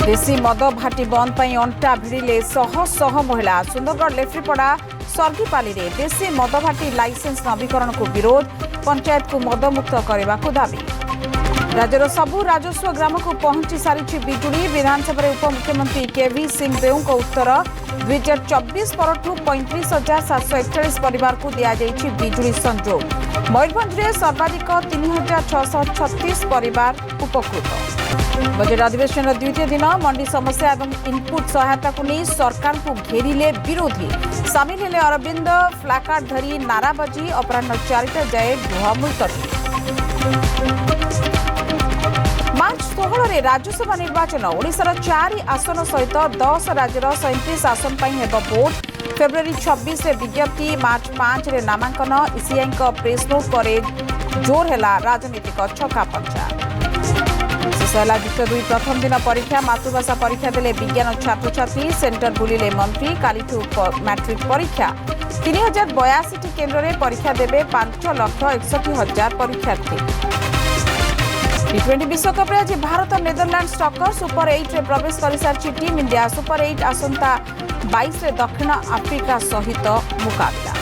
देशी मद भाटी बंद पर अंटा भिड़िले शह शह महिला सुंदरगढ़ लेफ्रीपड़ा सर्गीपाली रे देशी मद भाटी लाइसेंस नवीकरण को विरोध पंचायत को मदमुक्त करने को दाबी राज्यर सबू राजस्व ग्राम को पहुंची सारी बिजुली विधानसभा उपमुख्यमंत्री केवी सिंहदेव को उत्तर 2024 परठू 35,741 परिवार को दिया बिजुली संजोग मयूरभंज में सर्वाधिक 3,636 परिवार उपकृत बजेट अधिवेशन द्वितीय दिन मंडी समस्या और इनपुट सहायता को नहीं सरकार को घेरिले विरोधी सामिल हेले अरविंद फ्लाकार्ड धरी नाराबाजी अपराह 4टा जाए गृह मुलतवी मार्च 16 रे राज्यसभा निर्वाचन ओडिशार 4 आसन सहित 10 राज्यर 37 आसन पर हेब भोट फेब्रुआरी 26 रे विज्ञप्ति मार्च 5 रे नामांकन ईसीआई प्रेस नोट पर जोर है राजनीतिक छक्का शेषला युक्त 2 प्रथम दिन परीक्षा मातृभाषा परीक्षा देले विज्ञान छात्र छात्री सेंटर बुलिले मंत्री कालीठू मैट्रिक परीक्षा 3082 केन्द्र में परीक्षा देवे 5,61,000 परीक्षार्थी T20 विश्वकप आज भारत नेदरलैंड टक्कर सुपर 8 रे प्रवेश कर सारी टीम इंडिया सुपर 8 आसंता 22 रे दक्षिण आफ्रिका सहित मुकाबला।